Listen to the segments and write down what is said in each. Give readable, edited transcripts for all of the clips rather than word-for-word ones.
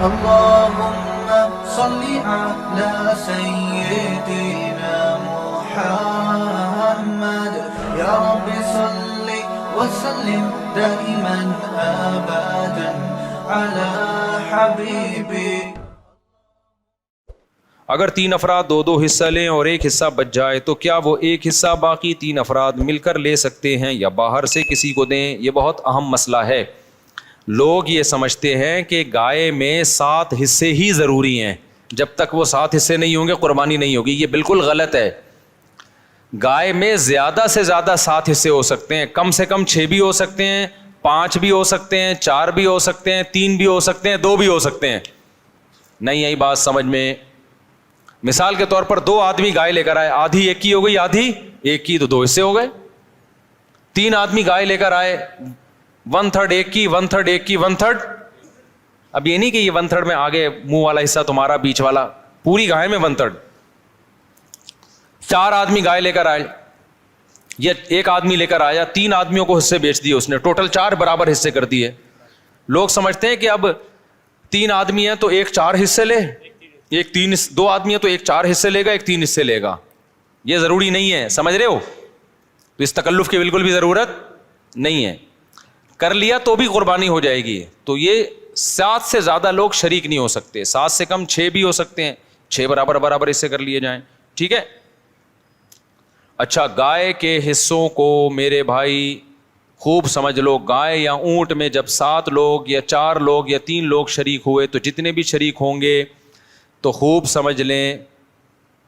اللهم صل على سيدنا محمد يا رب صل وسلم دائما ابدا على حبيبي. اگر 3 افراد 2 حصہ لیں اور ایک حصہ بچ جائے تو کیا وہ ایک حصہ باقی 3 افراد مل کر لے سکتے ہیں یا باہر سے کسی کو دیں؟ یہ بہت اہم مسئلہ ہے. لوگ یہ سمجھتے ہیں کہ گائے میں 7 حصے ہی ضروری ہیں، جب تک وہ 7 حصے نہیں ہوں گے قربانی نہیں ہوگی. یہ بالکل غلط ہے. گائے میں زیادہ سے زیادہ 7 حصے ہو سکتے ہیں، کم سے کم 6 بھی ہو سکتے ہیں، 5 بھی ہو سکتے ہیں، 4 بھی ہو سکتے ہیں، 3 بھی ہو سکتے ہیں، 2 بھی ہو سکتے ہیں. نہیں آئی بات سمجھ میں؟ مثال کے طور پر 2 آدمی گائے لے کر آئے، آدھی ایک کی ہو گئی، آدھی ایک کی، تو 2 حصے ہو گئے. 3 آدمی گائے لے کر آئے، 1/3 ایک کی، 1/3 ایک کی، 1/3. اب یہ نہیں کہ یہ 1/3 میں آگے منہ والا حصہ تمہارا، بیچ والا، پوری گائے میں 1/3. 4 آدمی گائے لے کر آئے یا ایک آدمی لے کر آیا، 3 آدمیوں کو حصے بیچ دیے اس نے، ٹوٹل 4 برابر حصے کر دیے. لوگ سمجھتے ہیں کہ اب 3 آدمی ہیں تو ایک 4 حصے لے، ایک 2 آدمی ہے تو ایک 4 حصے لے گا، ایک 3 حصے لے گا. یہ ضروری نہیں ہے، سمجھ رہے ہو؟ تو اس تکلف کی بالکل بھی ضرورت نہیں ہے. کر لیا تو بھی قربانی ہو جائے گی. تو یہ 7 سے زیادہ لوگ شریک نہیں ہو سکتے، 7 سے کم 6 بھی ہو سکتے ہیں، 6 برابر حصے کر لیے جائیں. ٹھیک ہے. اچھا، گائے کے حصوں کو میرے بھائی خوب سمجھ لو. گائے یا اونٹ میں جب 7 لوگ یا 4 لوگ یا 3 لوگ شریک ہوئے تو جتنے بھی شریک ہوں گے تو خوب سمجھ لیں،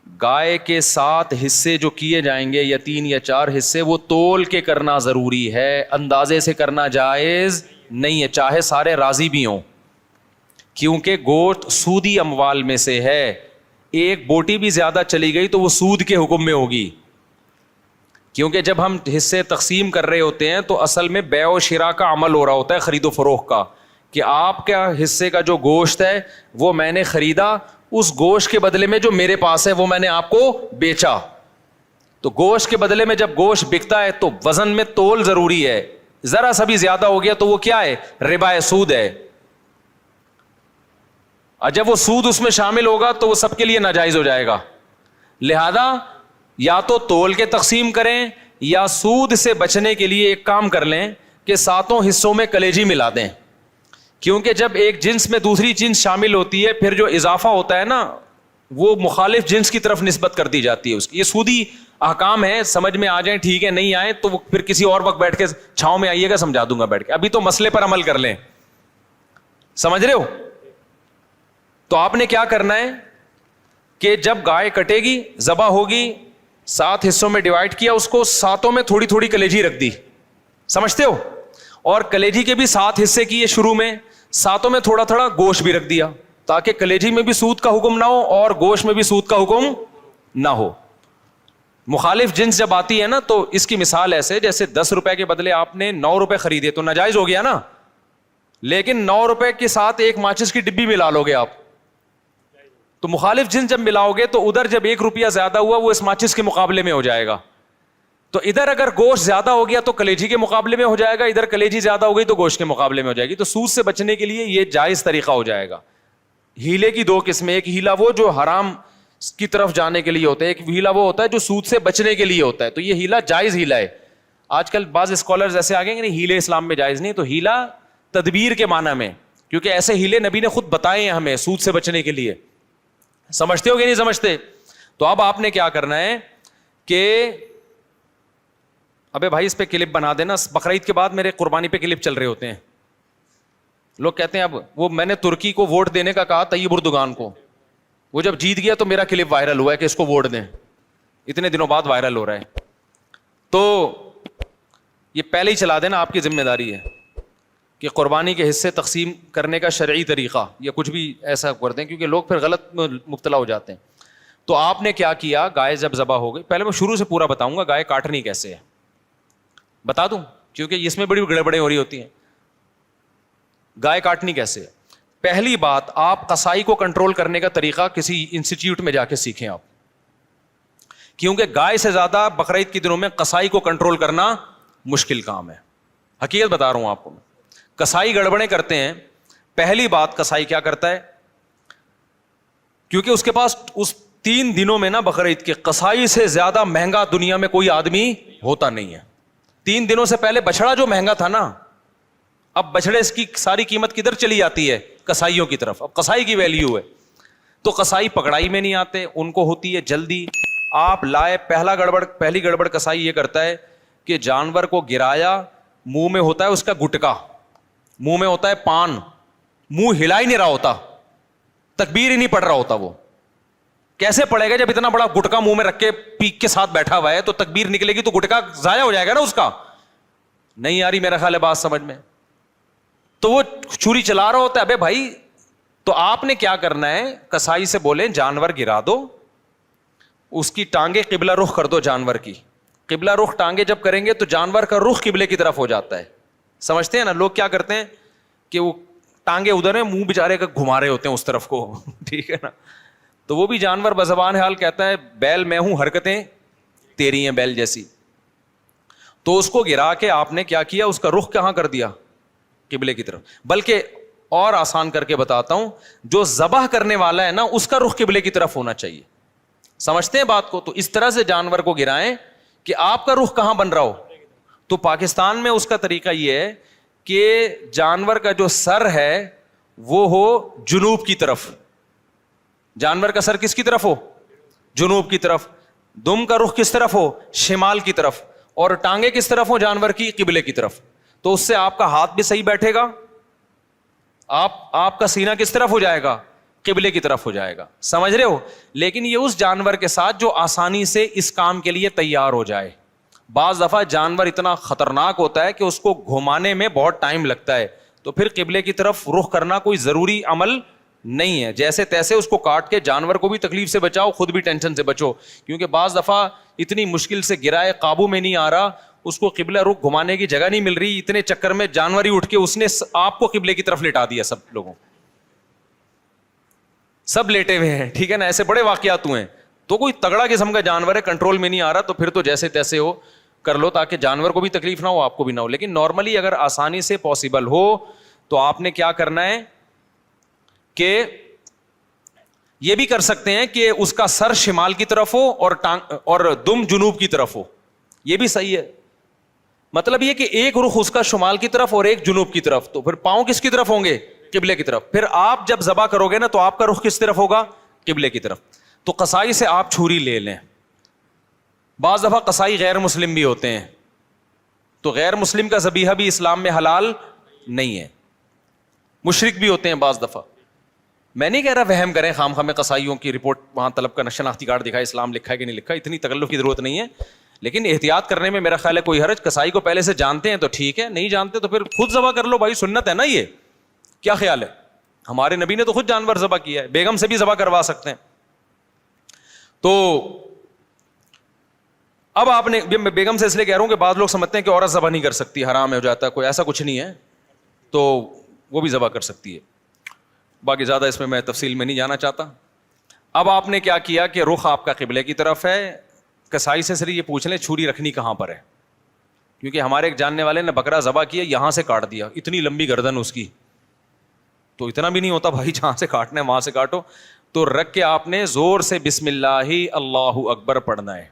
گائے کے 7 حصے جو کیے جائیں گے یا 3 یا 4 حصے، وہ تول کے کرنا ضروری ہے، اندازے سے کرنا جائز نہیں ہے، چاہے سارے راضی بھی ہوں. کیونکہ گوشت سودی اموال میں سے ہے. ایک بوٹی بھی زیادہ چلی گئی تو وہ سود کے حکم میں ہوگی. کیونکہ جب ہم حصے تقسیم کر رہے ہوتے ہیں تو اصل میں بیع و شراء کا عمل ہو رہا ہوتا ہے، خرید و فروخت کا، کہ آپ کا حصے کا جو گوشت ہے وہ میں نے خریدا، اس گوشت کے بدلے میں جو میرے پاس ہے وہ میں نے آپ کو بیچا. تو گوشت کے بدلے میں جب گوشت بکتا ہے تو وزن میں تول ضروری ہے. ذرا سا بھی زیادہ ہو گیا تو وہ کیا ہے؟ ربا ہے، سود ہے. اور جب وہ سود اس میں شامل ہوگا تو وہ سب کے لیے ناجائز ہو جائے گا. لہذا یا تو تول کے تقسیم کریں یا سود سے بچنے کے لیے ایک کام کر لیں کہ 7 حصوں میں کلیجی ملا دیں. کیونکہ جب ایک جنس میں دوسری جنس شامل ہوتی ہے پھر جو اضافہ ہوتا ہے نا وہ مخالف جنس کی طرف نسبت کر دی جاتی ہے اس کی. یہ سودی احکام ہے، سمجھ میں آ جائیں ٹھیک ہے، نہیں آئے تو پھر کسی اور وقت بیٹھ کے چھاؤں میں آئیے گا، سمجھا دوں گا بیٹھ کے. ابھی تو مسئلے پر عمل کر لیں. سمجھ رہے ہو؟ تو آپ نے کیا کرنا ہے کہ جب گائے کٹے گی، ذبح ہوگی، 7 حصوں میں ڈیوائڈ کیا اس کو، 7 میں تھوڑی تھوڑی کلیجی رکھ دی. سمجھتے ہو؟ اور کلیجی کے بھی 7 حصے کیے شروع میں، 7 میں تھوڑا تھوڑا گوشت بھی رکھ دیا تاکہ کلیجی میں بھی سود کا حکم نہ ہو اور گوشت میں بھی سود کا حکم نہ ہو. مخالف جنس جب آتی ہے نا تو اس کی مثال ایسے، جیسے 10 روپے کے بدلے آپ نے 9 روپے خریدے تو ناجائز ہو گیا نا. لیکن 9 روپے کے ساتھ ایک ماچس کی ڈبی ملا لو گے آپ، تو مخالف جنس جب ملاؤ گے تو ادھر جب 1 روپیہ زیادہ ہوا وہ اس ماچس کے مقابلے میں ہو جائے گا. تو ادھر اگر گوشت زیادہ ہو گیا تو کلیجی کے مقابلے میں ہو جائے گا، ادھر کلیجی زیادہ ہو گئی تو گوشت کے مقابلے میں ہو جائے گی. تو سود سے بچنے کے لیے یہ جائز طریقہ ہو جائے گا. ہیلے کی 2 قسمیں، ایک ہیلا وہ جو حرام کی طرف جانے کے لیے ہوتا ہے، ایک ہیلا وہ ہوتا ہے جو سود سے بچنے کے لیے ہوتا ہے. تو یہ ہیلا جائز ہیلا ہے. آج کل بعض اسکالرز ایسے آ گئے کہ نہیں ہیلے اسلام میں جائز نہیں، تو ہیلا تدبیر کے معنی میں، کیونکہ ایسے ہیلے نبی نے خود بتائے ہیں ہمیں سود سے بچنے کے لیے. سمجھتے ہو کہ نہیں سمجھتے؟ تو اب آپ نے کیا کرنا ہے کہ ابے بھائی اس پہ کلپ بنا دینا. بقرعید کے بعد میرے قربانی پہ کلپ چل رہے ہوتے ہیں. لوگ کہتے ہیں اب وہ میں نے ترکی کو ووٹ دینے کا کہا، طیب اردوغان کو، وہ جب جیت گیا تو میرا کلپ وائرل ہوا ہے کہ اس کو ووٹ دیں. اتنے دنوں بعد وائرل ہو رہا ہے. تو یہ پہلے ہی چلا دینا، آپ کی ذمہ داری ہے کہ قربانی کے حصے تقسیم کرنے کا شرعی طریقہ یا کچھ بھی ایسا کر دیں، کیونکہ لوگ پھر غلط مبتلا ہو جاتے ہیں. تو آپ نے کیا کیا، گائے جب ذبح ہو گئی، پہلے میں شروع سے پورا بتاؤں گا گائے کاٹنی کیسے ہے، بتا دوں کیونکہ اس میں بڑی گڑبڑیں ہو رہی ہوتی ہیں. گائے کاٹنی کیسے ہے؟ پہلی بات، آپ قصائی کو کنٹرول کرنے کا طریقہ کسی انسٹیٹیوٹ میں جا کے سیکھیں آپ، کیونکہ گائے سے زیادہ بقرعید کے دنوں میں قصائی کو کنٹرول کرنا مشکل کام ہے. حقیقت بتا رہا ہوں آپ کو. قصائی گڑبڑیں کرتے ہیں. پہلی بات کسائی کیا کرتا ہے, کیونکہ اس کے پاس اس 3 دنوں میں نا بقرعید کے کسائی سے زیادہ مہنگا دنیا میں کوئی آدمی ہوتا نہیں ہے. 3 دنوں سے پہلے بچڑا جو مہنگا تھا نا, اب بچڑے اس کی ساری قیمت کدھر چلی جاتی ہے, کسائیوں کی طرف. اب کسائی کی ویلیو ہے. تو کسائی پکڑائی میں نہیں آتے, ان کو ہوتی ہے جلدی. آپ لائے, پہلی گڑبڑ کسائی یہ کرتا ہے کہ جانور کو گرایا, منہ میں ہوتا ہے اس کا گٹکا, منہ میں ہوتا ہے پان, منہ ہلا ہی نہیں رہا ہوتا, تکبیر ہی نہیں پڑھ رہا ہوتا. وہ کیسے پڑے گا جب اتنا بڑا گٹکا منہ میں رکھ کے پیک کے ساتھ بیٹھا ہوا ہے, تو تکبیر نکلے گی تو گٹکا ضائع ہو جائے گا نا اس کا. نہیں آ رہی میرا خیال ہے بات سمجھ میں. تو وہ چھری چلا رہا ہوتا ہے. ابے بھائی, تو آپ نے کیا کرنا ہے, کسائی سے بولیں جانور گرا دو, اس کی ٹانگیں قبلہ رخ کر دو. جانور کی قبلہ رخ ٹانگیں جب کریں گے تو جانور کا رخ قبلے کی طرف ہو جاتا ہے. سمجھتے ہیں نا لوگ کیا کرتے ہیں کہ وہ ٹانگیں ادھر ہیں, منہ بیچارے کا گھما رہے ہوتے ہیں اس طرف کو, ٹھیک ہے نا. تو وہ بھی جانور بزبان حال کہتا ہے بیل میں ہوں, حرکتیں تیری ہیں بیل جیسی. تو اس کو گرا کے آپ نے کیا کیا, اس کا رخ کہاں کر دیا, قبلے کی طرف. بلکہ اور آسان کر کے بتاتا ہوں, جو ذبح کرنے والا ہے نا اس کا رخ قبلے کی طرف ہونا چاہیے. سمجھتے ہیں بات کو. تو اس طرح سے جانور کو گرائیں کہ آپ کا رخ کہاں بن رہا ہو. تو پاکستان میں اس کا طریقہ یہ ہے کہ جانور کا جو سر ہے وہ ہو جنوب کی طرف. جانور کا سر کس کی طرف ہو, جنوب کی طرف. دم کا رخ کس طرف ہو, شمال کی طرف. اور ٹانگیں کس طرف ہو جانور کی, قبلے کی طرف. تو اس سے آپ کا ہاتھ بھی صحیح بیٹھے گا, آپ کا سینہ کس طرف ہو جائے گا, قبلے کی طرف ہو جائے گا. سمجھ رہے ہو. لیکن یہ اس جانور کے ساتھ جو آسانی سے اس کام کے لیے تیار ہو جائے. بعض دفعہ جانور اتنا خطرناک ہوتا ہے کہ اس کو گھمانے میں بہت ٹائم لگتا ہے, تو پھر قبلے کی طرف رخ کرنا کوئی ضروری عمل نہیں ہے. جیسے تیسے اس کو کاٹ کے جانور کو بھی تکلیف سے بچاؤ, خود بھی ٹینشن سے بچو. کیونکہ بعض دفعہ اتنی مشکل سے گرائے, قابو میں نہیں آ رہا, اس کو قبلہ رخ گھمانے کی جگہ نہیں مل رہی, اتنے چکر میں جانور ہی اٹھ کے اس نے آپ کو قبلے کی طرف لٹا دیا. سب لوگوں سب لیٹے ہوئے ہیں, ٹھیک ہے نا. ایسے بڑے واقعات ہوئے ہیں. تو کوئی تگڑا قسم کا جانور ہے, کنٹرول میں نہیں آ رہا, تو پھر تو جیسے تیسے ہو کر لو, تاکہ جانور کو بھی تکلیف نہ ہو, آپ کو بھی نہ ہو. لیکن نارملی اگر آسانی سے پاسبل ہو تو آپ نے کیا کرنا ہے کہ یہ بھی کر سکتے ہیں کہ اس کا سر شمال کی طرف ہو اور دم جنوب کی طرف ہو. یہ بھی صحیح ہے. مطلب یہ کہ ایک رخ اس کا شمال کی طرف اور ایک جنوب کی طرف. تو پھر پاؤں کس کی طرف ہوں گے, قبلے کی طرف. پھر آپ جب ذبح کرو گے نا تو آپ کا رخ کس طرف ہوگا, قبلے کی طرف. تو قصائی سے آپ چھری لے لیں. بعض دفعہ قصائی غیر مسلم بھی ہوتے ہیں, تو غیر مسلم کا ذبیحہ بھی اسلام میں حلال نہیں ہے. مشرک بھی ہوتے ہیں بعض دفعہ. میں نہیں کہہ رہا وہم کریں خام خواہ میں, قصائیوں کی رپورٹ وہاں طلب کا شناختی کارڈ دکھائے, اسلام لکھا ہے کہ نہیں لکھا, اتنی تکلف کی ضرورت نہیں ہے. لیکن احتیاط کرنے میں میرا خیال ہے کوئی حرج. قصائی کو پہلے سے جانتے ہیں تو ٹھیک ہے, نہیں جانتے تو پھر خود ذبح کر لو بھائی, سنت ہے نا یہ. کیا خیال ہے, ہمارے نبی نے تو خود جانور ذبح کیا ہے, بیگم سے بھی ذبح کروا سکتے ہیں. تو اب آپ نے, بیگم سے اس لیے کہہ رہا ہوں کہ بعض لوگ سمجھتے ہیں کہ عورت ذبح نہیں کر سکتی, حرام ہو جاتا ہے, کوئی ایسا کچھ نہیں ہے, تو وہ بھی ذبح کر سکتی ہے. باقی زیادہ اس میں تفصیل میں نہیں جانا چاہتا. اب آپ نے کیا کیا کہ رخ آپ کا قبلے کی طرف ہے. کسائی سے صرف یہ پوچھ لیں چھری رکھنی کہاں پر ہے, کیونکہ ہمارے ایک جاننے والے نے بکرا ذبح کیا, یہاں سے کاٹ دیا, اتنی لمبی گردن اس کی. تو اتنا بھی نہیں ہوتا بھائی, جہاں سے کاٹنا ہے وہاں سے کاٹو. تو رکھ کے آپ نے زور سے بسم اللہ اللہ اکبر پڑھنا ہے.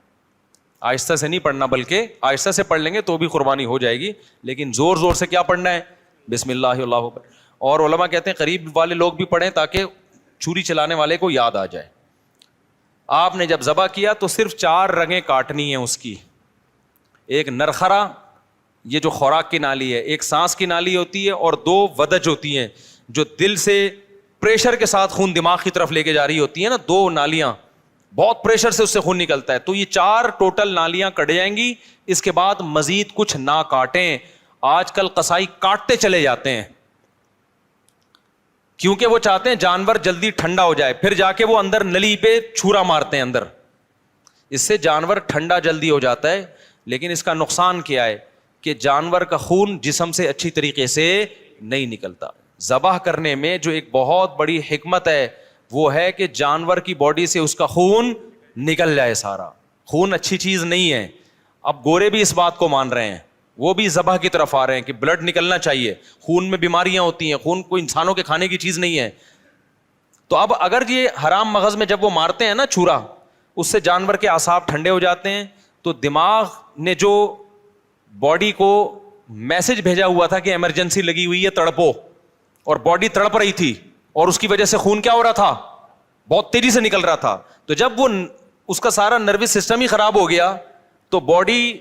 آہستہ سے نہیں پڑھنا, بلکہ آہستہ سے پڑھ لیں گے تو بھی قربانی ہو جائے گی, لیکن زور زور سے کیا پڑھنا ہے, بسم اللہ اللہ اکبر. اور علماء کہتے ہیں قریب والے لوگ بھی پڑھیں تاکہ چھری چلانے والے کو یاد آ جائے. آپ نے جب ذبح کیا تو صرف 4 رگیں کاٹنی ہیں اس کی. ایک نرخرا, یہ جو خوراک کی نالی ہے, ایک سانس کی نالی ہوتی ہے, اور 2 ودج ہوتی ہیں جو دل سے پریشر کے ساتھ خون دماغ کی طرف لے کے جا رہی ہوتی ہیں نا, 2 نالیاں, بہت پریشر سے اس سے خون نکلتا ہے. تو یہ 4 ٹوٹل نالیاں کٹ جائیں گی. اس کے بعد مزید کچھ نہ کاٹیں. آج کل قصائی کاٹتے چلے جاتے ہیں کیونکہ وہ چاہتے ہیں جانور جلدی ٹھنڈا ہو جائے, پھر جا کے وہ اندر نلی پہ چھرا مارتے ہیں اندر. اس سے جانور ٹھنڈا جلدی ہو جاتا ہے, لیکن اس کا نقصان کیا ہے کہ جانور کا خون جسم سے اچھی طریقے سے نہیں نکلتا. ذبح کرنے میں جو ایک بہت بڑی حکمت ہے وہ ہے کہ جانور کی باڈی سے اس کا خون نکل جائے سارا. خون اچھی چیز نہیں ہے. اب گورے بھی اس بات کو مان رہے ہیں, وہ بھی ذبح کی طرف آ رہے ہیں کہ بلڈ نکلنا چاہیے, خون میں بیماریاں ہوتی ہیں, خون کوئی انسانوں کے کھانے کی چیز نہیں ہے. تو اب اگر یہ حرام مغز میں جب وہ مارتے ہیں نا چھرا, اس سے جانور کے اعصاب ٹھنڈے ہو جاتے ہیں, تو دماغ نے جو باڈی کو میسج بھیجا ہوا تھا کہ ایمرجنسی لگی ہوئی ہے تڑپو, اور باڈی تڑپ رہی تھی, اور اس کی وجہ سے خون کیا ہو رہا تھا, بہت تیزی سے نکل رہا تھا. تو جب وہ اس کا سارا نروس سسٹم ہی خراب ہو گیا تو باڈی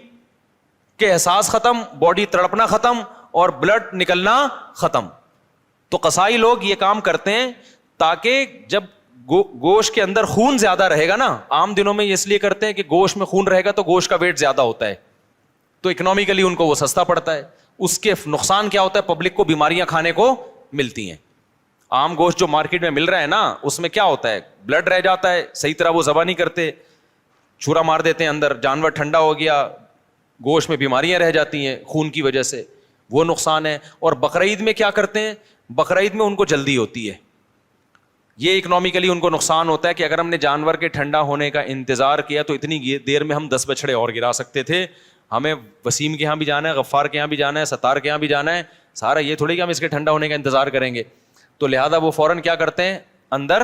کے احساس ختم, باڈی تڑپنا ختم, اور بلڈ نکلنا ختم. تو قصائی لوگ یہ کام کرتے ہیں تاکہ جب گوشت کے اندر خون زیادہ رہے گا نا, عام دنوں میں یہ اس لیے کرتے ہیں کہ گوشت میں خون رہے گا تو گوشت کا ویٹ زیادہ ہوتا ہے, تو اکنامیکلی ان کو وہ سستا پڑتا ہے. اس کے نقصان کیا ہوتا ہے, پبلک کو بیماریاں کھانے کو ملتی ہیں. عام گوشت جو مارکیٹ میں مل رہا ہے نا, اس میں کیا ہوتا ہے, بلڈ رہ جاتا ہے, صحیح طرح وہ ذبح نہیں کرتے, چھرا مار دیتے ہیں اندر, جانور ٹھنڈا ہو گیا, گوشت میں بیماریاں رہ جاتی ہیں خون کی وجہ سے, وہ نقصان ہے. اور بقرعید میں کیا کرتے ہیں, بقرعید میں ان کو جلدی ہوتی ہے, یہ اکنامیکلی ان کو نقصان ہوتا ہے کہ اگر ہم نے جانور کے ٹھنڈا ہونے کا انتظار کیا تو اتنی دیر میں ہم 10 بچھڑے اور گرا سکتے تھے. ہمیں وسیم کے یہاں بھی جانا ہے, غفار کے یہاں بھی جانا ہے, ستار کے یہاں بھی جانا ہے, سارا یہ تھوڑی کہ ہم اس کے ٹھنڈا ہونے کا انتظار کریں گے. تو لہٰذا وہ فوراً کیا کرتے ہیں, اندر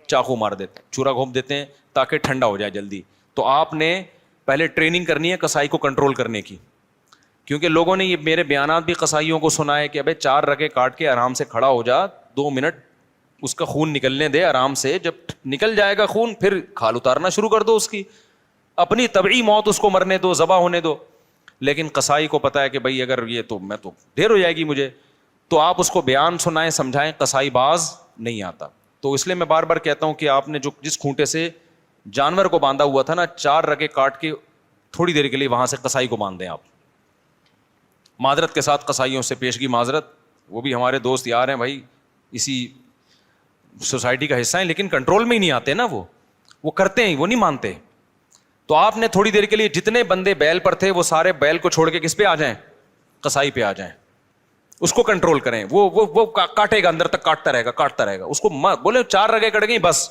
چاقو مار دیتے ہیں, چورا گھونپ دیتے ہیں تاکہ ٹھنڈا ہو جائے جلدی. تو آپ نے پہلے ٹریننگ کرنی ہے قصائی کو کنٹرول کرنے کی, کیونکہ لوگوں نے یہ میرے بیانات بھی قصائیوں کو سنا ہے کہ ابے 4 رگے کاٹ کے آرام سے کھڑا ہو جا, 2 منٹ اس کا خون نکلنے دے آرام سے, جب نکل جائے گا خون پھر کھال اتارنا شروع کر دو, اس کی اپنی طبعی موت اس کو مرنے دو, ذبح ہونے دو. لیکن قصائی کو پتا ہے کہ بھائی اگر یہ تو میں تو دیر ہو جائے گی مجھے, تو آپ اس کو بیان سنائیں, سمجھائیں, قصائی باز نہیں آتا. تو اس لیے میں بار بار کہتا ہوں کہ آپ نے جو جس کھونٹے سے جانور کو باندھا ہوا تھا نا, 4 رگے کاٹ کے تھوڑی دیر کے لیے وہاں سے قصائی کو باندھ دیں آپ. معذرت کے ساتھ قصائیوں سے پیشگی معذرت, وہ بھی ہمارے دوست یار ہیں بھائی, اسی سوسائٹی کا حصہ ہیں, لیکن کنٹرول میں ہی نہیں آتے نا, وہ کرتے ہیں, وہ نہیں مانتے. تو آپ نے تھوڑی دیر کے لیے جتنے بندے بیل پر تھے وہ سارے بیل کو چھوڑ کے کس پہ آ جائیں, قصائی پہ آ جائیں, اس کو کنٹرول کریں. وہ کاٹے گا, اندر تک کاٹتا رہے گا, اس کو بولے 4 رگیں کٹ گئی بس,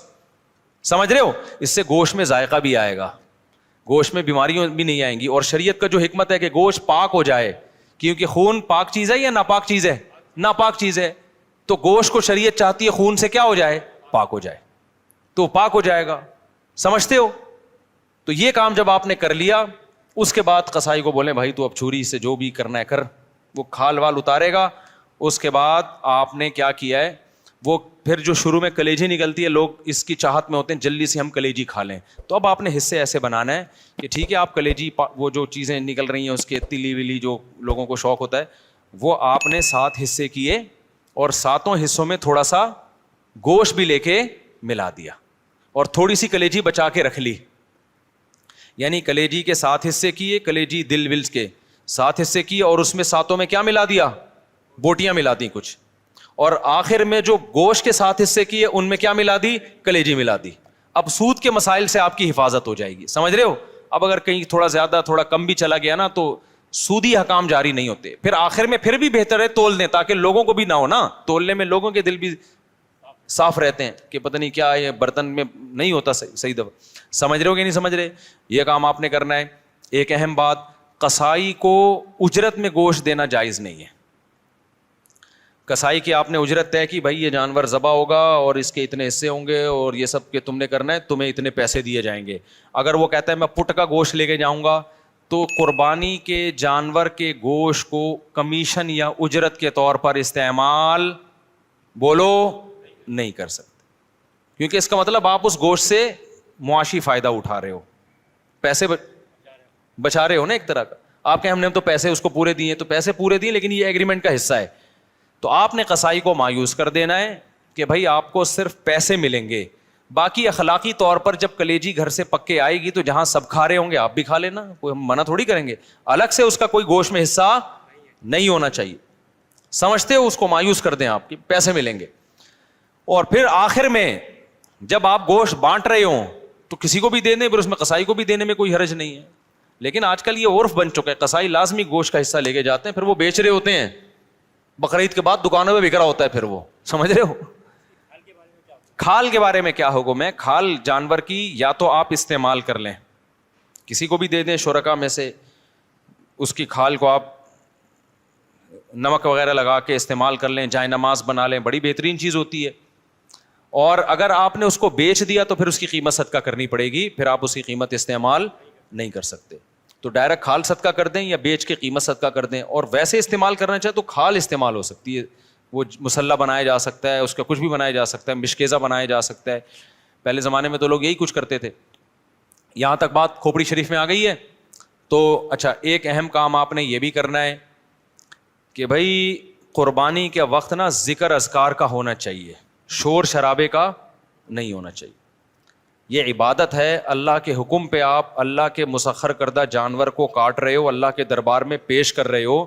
سمجھ رہے ہو, اس سے گوشت میں ذائقہ بھی آئے گا, گوشت میں بیماریاں بھی نہیں آئیں گی. اور شریعت کا جو حکمت ہے کہ گوشت پاک ہو جائے, کیونکہ خون پاک چیز ہے یا ناپاک چیز ہے, ناپاک چیز ہے, تو گوشت کو شریعت چاہتی ہے خون سے کیا ہو جائے, پاک ہو جائے, تو پاک ہو جائے گا. سمجھتے ہو؟ تو یہ کام جب آپ نے کر لیا, اس کے بعد قصائی کو بولیں بھائی تو اب چھری سے جو بھی کرنا ہے کر, وہ کھال وال اتارے گا. اس کے بعد آپ نے کیا کیا ہے, وہ پھر جو شروع میں کلیجی نکلتی ہے, لوگ اس کی چاہت میں ہوتے ہیں جلدی سے ہم کلیجی کھا لیں. تو اب آپ نے حصے ایسے بنانا ہے کہ ٹھیک ہے آپ کلیجی, وہ جو چیزیں نکل رہی ہیں اس کے تلی ولی جو لوگوں کو شوق ہوتا ہے, وہ آپ نے 7 حصے کیے, اور 7 حصوں میں تھوڑا سا گوشت بھی لے کے ملا دیا, اور تھوڑی سی کلیجی بچا کے رکھ لی. یعنی کلیجی کے 7 حصے کیے, کلیجی دل ولز کے 7 حصے کیے, اور اس میں 7 میں کیا ملا دیا, بوٹیاں ملا دی کچھ, اور آخر میں جو گوشت کے 7 حصے کیے ان میں کیا ملا دی, کلیجی ملا دی. اب سود کے مسائل سے آپ کی حفاظت ہو جائے گی, سمجھ رہے ہو. اب اگر کہیں تھوڑا زیادہ تھوڑا کم بھی چلا گیا نا تو سودی حکام جاری نہیں ہوتے. پھر آخر میں پھر بھی بہتر ہے تول دیں, تاکہ لوگوں کو بھی نہ ہو نا, تولنے میں لوگوں کے دل بھی صاف رہتے ہیں کہ پتہ نہیں کیا یہ برتن میں نہیں ہوتا صحیح دفعہ. سمجھ رہے ہو کہ نہیں سمجھ رہے, یہ کام آپ نے کرنا ہے. ایک اہم بات, قصائی کو اجرت میں گوشت دینا جائز نہیں ہے. کسائی کی آپ نے اجرت طے کی, بھائی یہ جانور ذبح ہوگا اور اس کے اتنے حصے ہوں گے اور یہ سب کہ تم نے کرنا ہے, تمہیں اتنے پیسے دیے جائیں گے. اگر وہ کہتا ہے میں پٹ کا گوشت لے کے جاؤں گا, تو قربانی کے جانور کے گوشت کو کمیشن یا اجرت کے طور پر استعمال بولو نہیں کر سکتے, کیونکہ اس کا مطلب آپ اس گوشت سے معاشی فائدہ اٹھا رہے ہو, پیسے بچا رہے ہو نا ایک طرح کا. آپ کہیں ہم نے تو پیسے اس کو پورے دیے, تو پیسے پورے دیے لیکن یہ ایگریمنٹ کا حصہ ہے. تو آپ نے قصائی کو مایوس کر دینا ہے کہ بھائی آپ کو صرف پیسے ملیں گے, باقی اخلاقی طور پر جب کلیجی گھر سے پک کے آئے گی تو جہاں سب کھا رہے ہوں گے آپ بھی کھا لینا, کوئی ہم منع تھوڑی کریں گے. الگ سے اس کا کوئی گوشت میں حصہ نہیں ہونا چاہیے. سمجھتے ہو, اس کو مایوس کر دیں آپ کی پیسے ملیں گے. اور پھر آخر میں جب آپ گوشت بانٹ رہے ہوں تو کسی کو بھی دے دیں, پھر اس میں قصائی کو بھی دینے میں کوئی حرج نہیں ہے. لیکن آج کل یہ عرف بن چکا ہے, قصائی لازمی گوشت کا حصہ لے کے جاتے ہیں, پھر وہ بیچ رہے ہوتے ہیں, بقرعید کے بعد دکانوں میں بک رہا ہوتا ہے, پھر وہ سمجھ رہے ہو. کھال کے بارے میں کیا حکم ہے, کھال جانور کی یا تو آپ استعمال کر لیں, کسی کو بھی دے دیں شرکا میں سے, اس کی کھال کو آپ نمک وغیرہ لگا کے استعمال کر لیں, جائے نماز بنا لیں, بڑی بہترین چیز ہوتی ہے. اور اگر آپ نے اس کو بیچ دیا تو پھر اس کی قیمت صدقہ کرنی پڑے گی, پھر آپ اس کی قیمت استعمال نہیں کر سکتے. تو ڈائریکٹ کھال صدقہ کر دیں یا بیچ کے قیمت صدقہ کر دیں. اور ویسے استعمال کرنا چاہے تو کھال استعمال ہو سکتی ہے, وہ مسلح بنایا جا سکتا ہے, اس کا کچھ بھی بنایا جا سکتا ہے, مشکیزہ بنایا جا سکتا ہے. پہلے زمانے میں تو لوگ یہی کچھ کرتے تھے. یہاں تک بات کھوپڑی شریف میں آ گئی ہے. تو اچھا, ایک اہم کام آپ نے یہ بھی کرنا ہے کہ بھائی قربانی کے وقت نا ذکر اذکار کا ہونا چاہیے, شور شرابے کا نہیں ہونا چاہیے. یہ عبادت ہے, اللہ کے حکم پہ آپ اللہ کے مسخر کردہ جانور کو کاٹ رہے ہو, اللہ کے دربار میں پیش کر رہے ہو,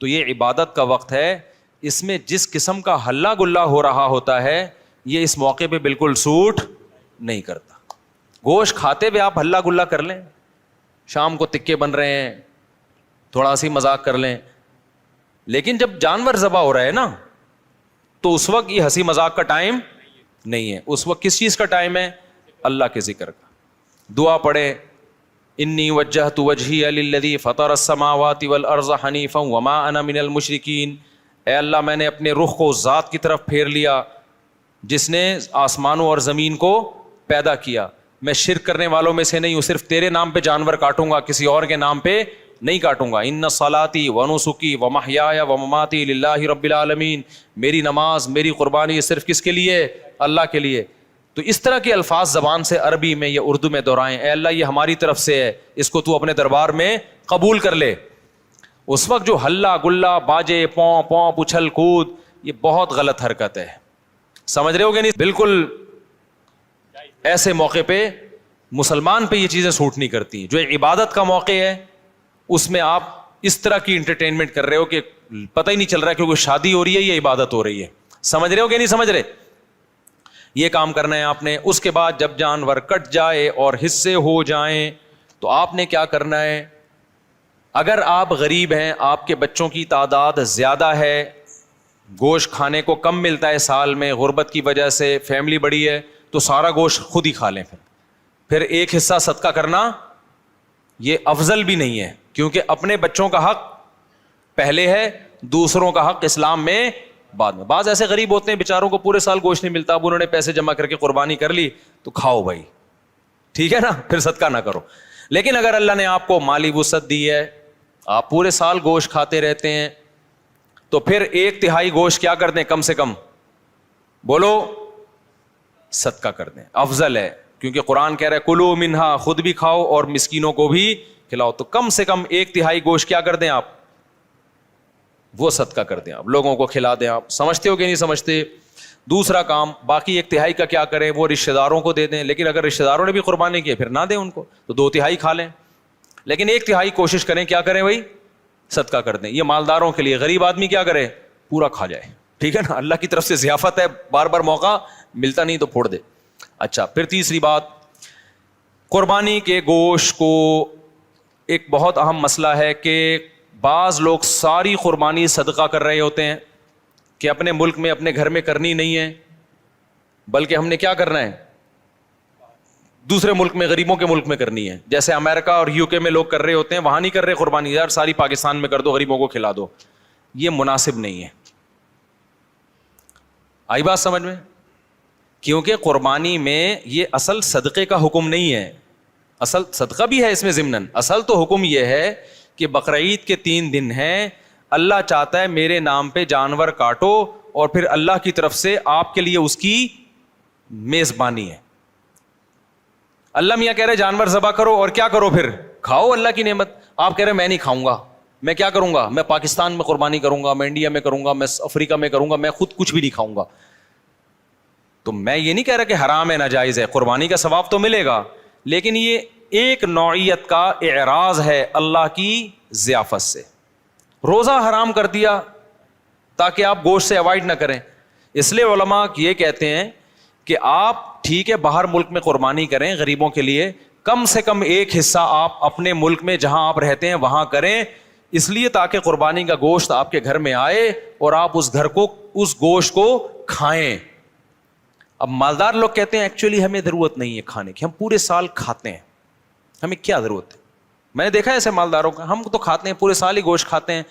تو یہ عبادت کا وقت ہے. اس میں جس قسم کا ہلا گلا ہو رہا ہوتا ہے یہ اس موقع پہ بالکل سوٹ نہیں کرتا. گوشت کھاتے ہوئے آپ ہلا گلا کر لیں, شام کو تکے بن رہے ہیں, تھوڑا سی مذاق کر لیں, لیکن جب جانور ذبح ہو رہا ہے نا تو اس وقت یہ ہنسی مذاق کا ٹائم نہیں ہے. اس وقت کس چیز کا ٹائم ہے؟ اللہ کے ذکر کا. دعا پڑھے, انی وجہت وجہی للذی فطر السماوات والارض حنیفا وما انا من المشرکین. اے اللہ, میں نے اپنے رخ کو اس ذات کی طرف پھیر لیا جس نے آسمانوں اور زمین کو پیدا کیا. میں شرک کرنے والوں میں سے نہیں ہوں, صرف تیرے نام پہ جانور کاٹوں گا, کسی اور کے نام پہ نہیں کاٹوں گا. ان صلاتی و نسکی و محیایا و مماتی للہ رب العالمین. میری نماز, میری قربانی صرف کس کے لیے؟ اللہ کے لیے. تو اس طرح کے الفاظ زبان سے عربی میں یا اردو میں دہرائیں, اے اللہ یہ ہماری طرف سے ہے, اس کو تو اپنے دربار میں قبول کر لے. اس وقت جو ہلا گلا, باجے, پوں پوں, اچھل کود, یہ بہت غلط حرکت ہے. سمجھ رہے ہو کہ نہیں؟ بالکل ایسے موقع پہ مسلمان پہ یہ چیزیں سوٹ نہیں کرتی. جو عبادت کا موقع ہے اس میں آپ اس طرح کی انٹرٹینمنٹ کر رہے ہو کہ پتہ ہی نہیں چل رہا کہ کوئی شادی ہو رہی ہے یا عبادت ہو رہی ہے. سمجھ رہے ہو کہ نہیں سمجھ رہے؟ یہ کام کرنا ہے آپ نے. اس کے بعد جب جانور کٹ جائے اور حصے ہو جائیں تو آپ نے کیا کرنا ہے؟ اگر آپ غریب ہیں, آپ کے بچوں کی تعداد زیادہ ہے, گوشت کھانے کو کم ملتا ہے سال میں, غربت کی وجہ سے فیملی بڑی ہے, تو سارا گوشت خود ہی کھا لیں. پھر ایک حصہ صدقہ کرنا یہ افضل بھی نہیں ہے, کیونکہ اپنے بچوں کا حق پہلے ہے, دوسروں کا حق اسلام میں بعد میں. بعض ایسے غریب ہوتے ہیں بیچاروں کو پورے سال گوشت نہیں ملتا, اب انہوں نے پیسے جمع کر کے قربانی کر لی تو کھاؤ بھائی, ٹھیک ہے نا, پھر صدقہ نہ کرو. لیکن اگر اللہ نے آپ کو مالی وسعت دی ہے, آپ پورے سال گوشت کھاتے رہتے ہیں, تو پھر 1/3 گوشت کیا کر دیں, کم سے کم بولو صدقہ کر دیں, افضل ہے. کیونکہ قرآن کہہ رہا ہے کلو منہا, خود بھی کھاؤ اور مسکینوں کو بھی کھلاؤ. تو کم سے کم 1/3 گوشت کیا کر دیں آپ, وہ صدقہ کر دیں, آپ لوگوں کو کھلا دیں. آپ سمجھتے ہو کہ نہیں سمجھتے؟ دوسرا کام, باقی 1/3 کا کیا کریں, وہ رشتہ داروں کو دے دیں. لیکن اگر رشتہ داروں نے بھی قربانی کی پھر نہ دیں ان کو, تو 2/3 کھا لیں. لیکن 1/3 کوشش کریں, کیا کریں بھائی, صدقہ کر دیں. یہ مالداروں کے لیے. غریب آدمی کیا کرے, پورا کھا جائے, ٹھیک ہے نا, اللہ کی طرف سے ضیافت ہے, بار بار موقع ملتا نہیں تو پھوڑ دے. اچھا, پھر تیسری بات, قربانی کے گوشت کو ایک بہت اہم مسئلہ ہے کہ بعض لوگ ساری قربانی صدقہ کر رہے ہوتے ہیں کہ اپنے ملک میں اپنے گھر میں کرنی نہیں ہے, بلکہ ہم نے کیا کرنا ہے, دوسرے ملک میں, غریبوں کے ملک میں کرنی ہے. جیسے امریکہ اور UK میں لوگ کر رہے ہوتے ہیں, وہاں نہیں کر رہے قربانی, یار ساری پاکستان میں کر دو, غریبوں کو کھلا دو. یہ مناسب نہیں ہے. آئی بات سمجھ میں؟ کیونکہ قربانی میں یہ اصل صدقے کا حکم نہیں ہے, اصل صدقہ بھی ہے اس میں ضمناً, اصل تو حکم یہ ہے کہ بقرعید کے 3 دن ہیں, اللہ چاہتا ہے میرے نام پہ جانور کاٹو اور پھر اللہ کی طرف سے آپ کے لیے اس کی میزبانی ہے. اللہ میاں کہہ رہے جانور ذبح کرو اور کیا کرو, پھر کھاؤ اللہ کی نعمت. آپ کہہ رہے میں نہیں کھاؤں گا, میں کیا کروں گا, میں پاکستان میں قربانی کروں گا, میں انڈیا میں کروں گا, میں افریقہ میں کروں گا, میں خود کچھ بھی نہیں کھاؤں گا. تو میں یہ نہیں کہہ رہا کہ حرام ہے, ناجائز ہے, قربانی کا ثواب تو ملے گا, لیکن یہ ایک نوعیت کا اعراض ہے اللہ کی ضیافت سے. روزہ حرام کر دیا تاکہ آپ گوشت سے اوائڈ نہ کریں. اس لیے علماء یہ کہتے ہیں کہ آپ ٹھیک ہے باہر ملک میں قربانی کریں غریبوں کے لیے, کم سے کم ایک حصہ آپ اپنے ملک میں جہاں آپ رہتے ہیں وہاں کریں, اس لیے تاکہ قربانی کا گوشت آپ کے گھر میں آئے اور آپ اس گھر کو, اس گوشت کو کھائیں. اب مالدار لوگ کہتے ہیں ایکچولی ہمیں ضرورت نہیں ہے کھانے کی, ہم پورے سال کھاتے ہیں, ہمیں کیا ضرورت ہے, میں نے دیکھا ہے ایسے مالداروں کا, ہم تو کھاتے ہیں پورے سال ہی گوشت کھاتے ہیں.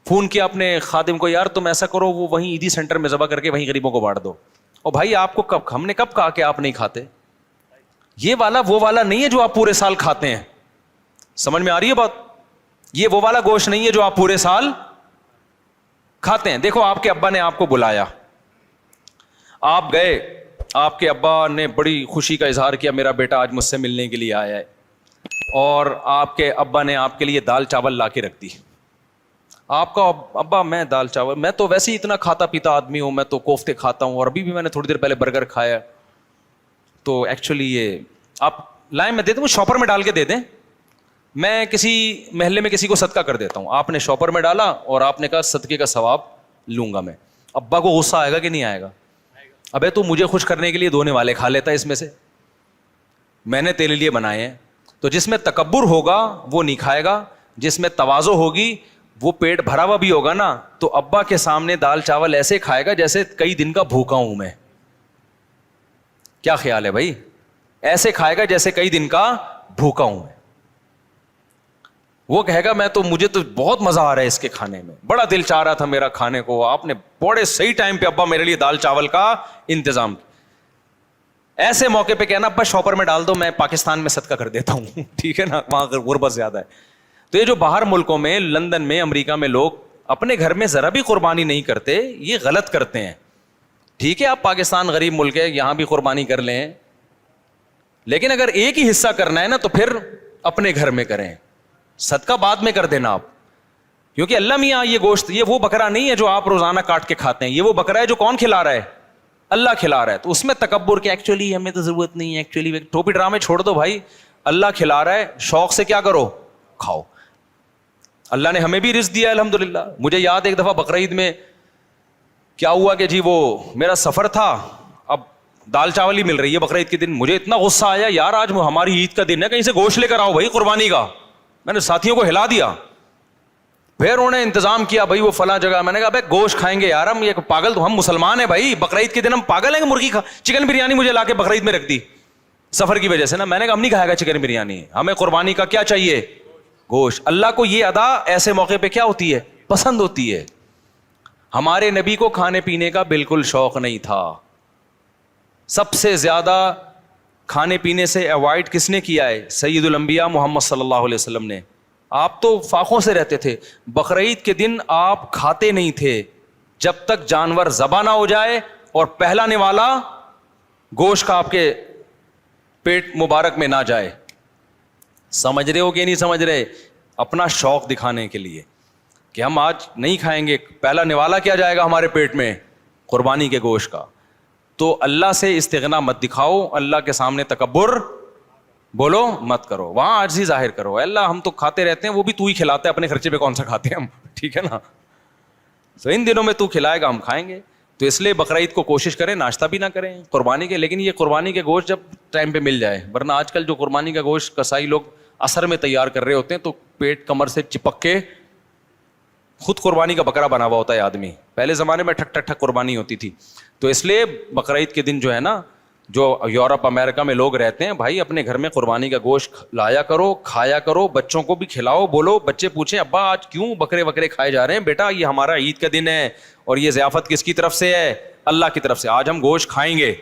فون کیا اپنے خادم کو, یار تم ایسا کرو وہ وہیں عیدی سینٹر میں ذبح کر کے وہیں غریبوں کو بانٹ دو. اور بھائی آپ کو ہم نے کب کہا کہ آپ نہیں کھاتے؟ یہ والا وہ والا نہیں ہے جو آپ پورے سال کھاتے ہیں. سمجھ میں آ رہی ہے بات؟ یہ وہ والا گوشت نہیں ہے جو آپ پورے سال کھاتے ہیں. دیکھو آپ کے ابا نے آپ کو بلایا, آپ گئے, آپ کے ابا نے بڑی خوشی کا اظہار کیا میرا بیٹا آج مجھ سے ملنے کے لیے آیا ہے, اور آپ کے ابا نے آپ کے لیے دال چاول لا کے رکھ دی. آپ کا ابا, میں دال چاول, میں تو ویسے ہی اتنا کھاتا پیتا آدمی ہوں, میں تو کوفتے کھاتا ہوں, اور ابھی بھی میں نے تھوڑی دیر پہلے برگر کھایا, تو ایکچولی یہ آپ لائیں, میں دے دوں, شاپر میں ڈال کے دے دیں, میں کسی محلے میں کسی کو صدقہ کر دیتا ہوں. آپ نے شاپر میں ڈالا اور آپ نے کہا صدقے کا ثواب لوں گا میں. ابا کو غصہ آئے گا کہ نہیں آئے گا؟ ابے تو مجھے خوش کرنے کے لیے دھونے والے کھا لیتا ہے اس میں سے, میں نے تیرے لیے بنائے ہیں. تو جس میں تکبر ہوگا وہ نہیں کھائے گا, جس میں تواضع ہوگی وہ پیٹ بھرا ہوا بھی ہوگا نا, تو ابا کے سامنے دال چاول ایسے کھائے گا جیسے کئی دن کا بھوکا ہوں میں. کیا خیال ہے بھائی؟ ایسے کھائے گا جیسے کئی دن کا بھوکا ہوں میں. وہ کہے گا میں تو, مجھے تو بہت مزہ آ رہا ہے اس کے کھانے میں, بڑا دل چاہ رہا تھا میرا کھانے کو, آپ نے بڑے صحیح ٹائم پہ ابا میرے لیے دال چاول کا انتظام. ایسے موقع پہ کہنا ابا شاپر میں ڈال دو, میں پاکستان میں صدقہ کر دیتا ہوں. ٹھیک ہے نا, وہاں غربت زیادہ ہے. تو یہ جو باہر ملکوں میں, لندن میں, امریکہ میں لوگ اپنے گھر میں ذرا بھی قربانی نہیں کرتے, یہ غلط کرتے ہیں. ٹھیک ہے آپ پاکستان غریب ملک ہے, یہاں بھی قربانی کر لیں, لیکن اگر ایک ہی حصہ کرنا ہے نا تو پھر اپنے گھر میں کریں, صدقہ بعد میں کر دینا آپ. کیونکہ اللہ میاں یہ گوشت, یہ وہ بکرا نہیں ہے جو آپ روزانہ کاٹ کے کھاتے ہیں, یہ وہ بکرا ہے جو کون کھلا رہا ہے؟ اللہ کھلا رہا ہے. تو اس میں تکبر کہ ایکچولی ہمیں تو ضرورت نہیں ہے, ایکچولی ٹوپی ڈرامے چھوڑ دو بھائی, اللہ کھلا رہا ہے, شوق سے کیا کرو, کھاؤ. اللہ نے ہمیں بھی رزق دیا الحمدللہ. مجھے یاد ایک دفعہ بقرعید میں کیا ہوا کہ جی وہ میرا سفر تھا, اب دال چاول ہی مل رہی ہے بقرعید کے دن. مجھے اتنا غصہ آیا, یار آج ہماری عید کا دن ہے, کہیں سے گوشت لے کر آؤ بھائی قربانی کا. میں نے ساتھیوں کو ہلا دیا, پھر انہوں نے انتظام کیا بھائی وہ فلاں جگہ. میں نے کہا بھائی گوشت کھائیں گے یار, ہم یہ پاگل, تو ہم مسلمان ہیں بھائی, بقرعید کے دن ہم پاگل ہیں کہ مرغی چکن بریانی مجھے لا کے بقرعید میں رکھ دی سفر کی وجہ سے نا. میں نے کہا ہم نہیں کھائے گا چکن بریانی, ہمیں قربانی کا کیا چاہیے, گوشت. اللہ کو یہ ادا ایسے موقع پہ کیا ہوتی ہے, پسند ہوتی ہے. ہمارے نبی کو کھانے پینے کا بالکل شوق نہیں تھا. سب سے زیادہ کھانے پینے سے اوائڈ کس نے کیا ہے؟ سید الانبیاء محمد صلی اللہ علیہ وسلم نے. آپ تو فاقوں سے رہتے تھے, بقرعید کے دن آپ کھاتے نہیں تھے جب تک جانور ذبح نہ ہو جائے اور پہلانے والا گوشت کا آپ کے پیٹ مبارک میں نہ جائے. سمجھ رہے ہو کہ نہیں سمجھ رہے؟ اپنا شوق دکھانے کے لیے کہ ہم آج نہیں کھائیں گے, پہلا نوالا کیا جائے گا ہمارے پیٹ میں, قربانی کے گوشت کا. تو اللہ سے استغنا مت دکھاؤ, اللہ کے سامنے تکبر بولو مت کرو, وہاں عاجزی ظاہر کرو. اللہ ہم تو کھاتے رہتے ہیں, وہ بھی تو ہی کھلاتا ہے, اپنے خرچے پہ کون سا کھاتے ہیں ہم, ٹھیک ہے نا. تو ان دنوں میں تو کھلائے گا, ہم کھائیں گے. تو اس لیے بقرعید کو کوشش کریں ناشتہ بھی نہ کریں قربانی کے, لیکن یہ قربانی کے گوشت جب ٹائم پہ مل جائے. ورنہ آج کل جو قربانی کا گوشت کسائی لوگ اثر میں تیار کر رہے ہوتے ہیں, تو پیٹ کمر سے چپک کے خود قربانی کا بکرا بنا ہوا ہوتا ہے آدمی. پہلے زمانے میں ٹھک ٹھک ٹھک قربانی ہوتی تھی. تو اس لیے بقرعید کے دن جو ہے نا, جو یورپ امریکہ میں لوگ رہتے ہیں, بھائی اپنے گھر میں قربانی کا گوشت لایا کرو, کھایا کرو, بچوں کو بھی کھلاؤ. بولو, بچے پوچھیں ابا آج کیوں بکرے وکرے کھائے جا رہے ہیں؟ بیٹا یہ ہمارا عید کا دن ہے, اور یہ ضیافت کس کی طرف سے ہے؟ اللہ کی طرف سے. آج ہم گوشت کھائیں گے.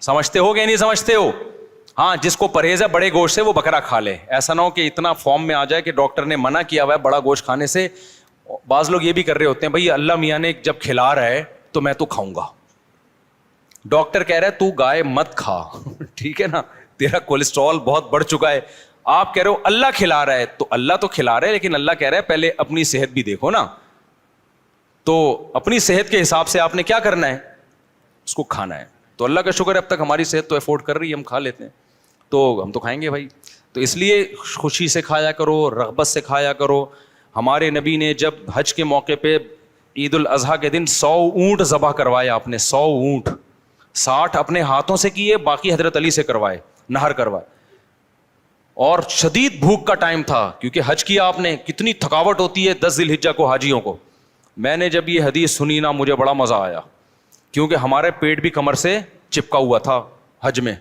سمجھتے ہو کہ نہیں سمجھتے ہو؟ ہاں, جس کو پرہیز ہے بڑے گوشت سے وہ بکرا کھا لے. ایسا نہ ہو کہ اتنا فارم میں آ جائے کہ ڈاکٹر نے منع کیا ہوا ہے بڑا گوشت کھانے سے. بعض لوگ یہ بھی کر رہے ہوتے ہیں, بھائی اللہ میاں نے جب کھلا رہا ہے تو میں تو کھاؤں گا. ڈاکٹر کہہ رہا ہے تو گائے مت کھا, ٹھیک ہے نا, تیرا کولیسٹرول بہت بڑھ چکا ہے. آپ کہہ رہے ہو اللہ کھلا رہا ہے, تو اللہ تو کھلا رہا ہے, لیکن اللہ کہہ رہا ہے پہلے اپنی صحت بھی دیکھو نا. تو اپنی صحت کے حساب سے آپ نے کیا کرنا ہے, اس کو کھانا ہے. تو اللہ کا شکر ہے اب تک ہماری صحت تو افورڈ کر رہی ہے, ہم کھا لیتے ہیں, تو ہم تو کھائیں گے بھائی. تو اس لیے خوشی سے کھایا کرو, رغبت سے کھایا کرو. ہمارے نبی نے جب حج کے موقع پہ عید الاضحیٰ کے دن 100 اونٹ ذبح کروائے, آپ نے 100 اونٹ, 60 اپنے ہاتھوں سے کیے, باقی حضرت علی سے کروائے, نہر کروائے. اور شدید بھوک کا ٹائم تھا کیونکہ حج کیا آپ نے, کتنی تھکاوٹ ہوتی ہے 10 ذی الحجہ کو حاجیوں کو. میں نے جب یہ حدیث سنی نا مجھے بڑا مزہ آیا, کیونکہ ہمارے پیٹ بھی کمر سے چپکا ہوا تھا حج میں,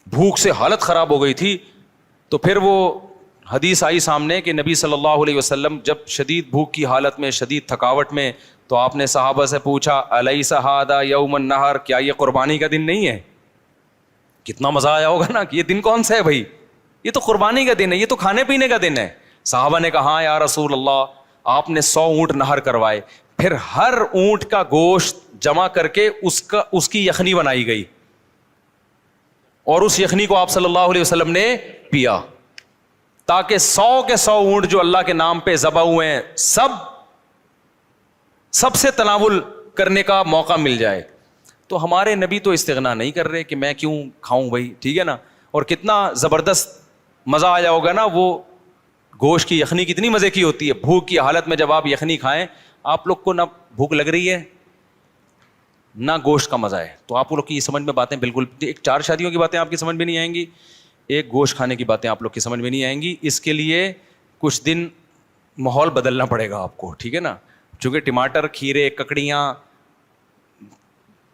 بھوک سے حالت خراب ہو گئی تھی. تو پھر وہ حدیث آئی سامنے کہ نبی صلی اللہ علیہ وسلم جب شدید بھوک کی حالت میں، شدید تھکاوٹ میں، تو آپ نے صحابہ سے پوچھا الیس ھذا یوم النحر، کیا یہ قربانی کا دن نہیں ہے؟ کتنا مزہ آیا ہوگا نا کہ یہ دن کون سا ہے بھائی، یہ تو قربانی کا دن ہے، یہ تو کھانے پینے کا دن ہے۔ صحابہ نے کہا ہاں یا رسول اللہ، آپ نے 100 اونٹ نہر کروائے، پھر ہر اونٹ کا گوشت جمع کر کے اس کی یخنی بنائی گئی، اور اس یخنی کو آپ صلی اللہ علیہ وسلم نے پیا، تاکہ 100 کے 100 اونٹ جو اللہ کے نام پہ ذبح ہوئے ہیں سب سے تناول کرنے کا موقع مل جائے۔ تو ہمارے نبی تو استغنا نہیں کر رہے کہ میں کیوں کھاؤں بھائی، ٹھیک ہے نا۔ اور کتنا زبردست مزہ آیا ہوگا نا، وہ گوشت کی یخنی کتنی مزے کی ہوتی ہے۔ بھوک کی حالت میں جب آپ یخنی کھائیں، آپ لوگ کو نہ بھوک لگ رہی ہے نہ گوشت کا مزہ ہے، تو آپ لوگ کی سمجھ میں باتیں بالکل، ایک 4 شادیوں کی باتیں آپ کی سمجھ میں نہیں آئیں گی، ایک گوشت کھانے کی باتیں آپ لوگ کی سمجھ میں نہیں آئیں گی۔ اس کے لیے کچھ دن ماحول بدلنا پڑے گا آپ کو، ٹھیک ہے نا۔ چونکہ ٹماٹر، کھیرے، ککڑیاں،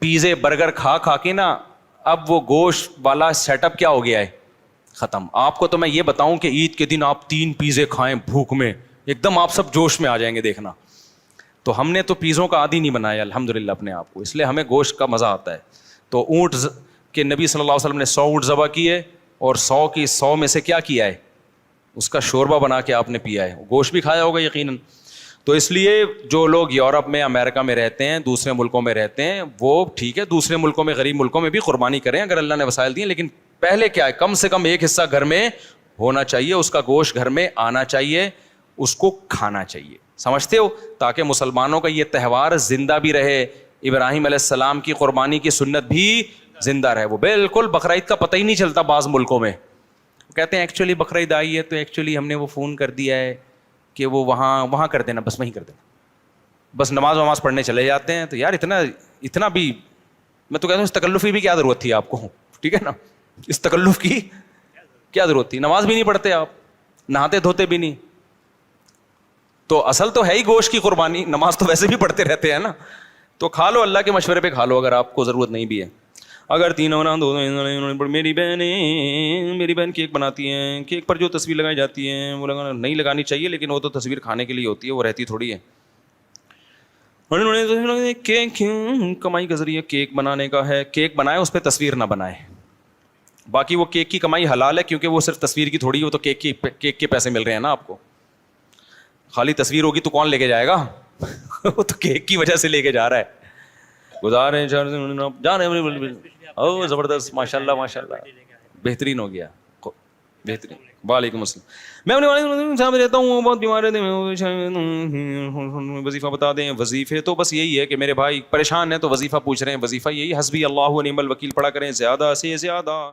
پیزے، برگر کھا کے نا اب وہ گوشت والا سیٹ اپ کیا ہو گیا ہے، ختم۔ آپ کو تو میں یہ بتاؤں کہ عید کے دن آپ 3 پیزے کھائیں بھوک میں، ایک دم آپ سب جوش میں آ جائیں گے، دیکھنا۔ تو ہم نے تو پیزوں کا عادی نہیں بنایا الحمدللہ اپنے آپ کو، اس لیے ہمیں گوشت کا مزہ آتا ہے۔ تو اونٹ کے نبی صلی اللہ علیہ وسلم نے 100 اونٹ ذبح کیے، اور 100 کی 100 میں سے کیا کیا ہے، اس کا شوربہ بنا کے آپ نے پیا ہے، گوشت بھی کھایا ہوگا یقیناً۔ تو اس لیے جو لوگ یورپ میں، امریکہ میں رہتے ہیں، دوسرے ملکوں میں رہتے ہیں، وہ ٹھیک ہے دوسرے ملکوں میں، غریب ملکوں میں بھی قربانی کریں اگر اللہ نے وسائل دیے، لیکن پہلے کیا ہے، کم سے کم ایک حصہ گھر میں ہونا چاہیے، اس کا گوشت گھر میں آنا چاہیے، اس کو کھانا چاہیے، سمجھتے ہو، تاکہ مسلمانوں کا یہ تہوار زندہ بھی رہے، ابراہیم علیہ السلام کی قربانی کی سنت بھی زندہ رہے۔ وہ بالکل بقرعید کا پتہ ہی نہیں چلتا بعض ملکوں میں، کہتے ہیں ایکچولی بقرعید آئی ہے تو ایکچولی ہم نے وہ فون کر دیا ہے کہ وہ وہاں کر دینا، بس وہیں کر دینا، بس نماز پڑھنے چلے جاتے ہیں۔ تو یار اتنا بھی، میں تو کہتا ہوں اس تکلف کی بھی کیا ضرورت تھی آپ کو، ٹھیک ہے نا، اس تکلف کی کیا ضرورت تھی، نماز بھی نہیں پڑھتے آپ، نہاتے دھوتے بھی نہیں، تو اصل تو ہے ہی گوشت کی قربانی، نماز تو ویسے بھی پڑھتے رہتے ہیں نا، تو کھا لو، اللہ کے مشورے پہ کھا لو اگر آپ کو ضرورت نہیں بھی ہے۔ اگر تینوں نہ دو، میری بہن کیک بناتی ہیں، کیک پر جو تصویر لگائی جاتی ہے وہ نہیں لگانی چاہیے، لیکن وہ تو تصویر کھانے کے لیے ہوتی ہے، وہ رہتی تھوڑی ہے۔ کیک کمائی کا ذریعہ کیک بنانے کا ہے، کیک بنائے اس پہ تصویر نہ بنائے، باقی وہ کیک کی کمائی حلال ہے، کیونکہ وہ صرف تصویر کی تھوڑی ہے، وہ تو کیک کے پیسے مل رہے ہیں نا آپ کو۔ خالی تصویر ہوگی تو کون لے کے جائے گا وہ تو کیک کی وجہ سے لے کے جا رہا ہے۔ گزارے جانے او زبردست، ماشاء اللہ بہترین ہو گیا، بہترین۔ وعلیکم السلام۔ میں اپنے والد صاحب رہتا ہوں، بہت بیمار رہتے ہیں، وظیفہ بتا دیں۔ وظیفے تو بس یہی ہے کہ میرے بھائی پریشان ہیں تو وظیفہ پوچھ رہے ہیں، وظیفہ یہی حسبی اللہ و نعم الوکیل پڑھا کریں زیادہ سے زیادہ۔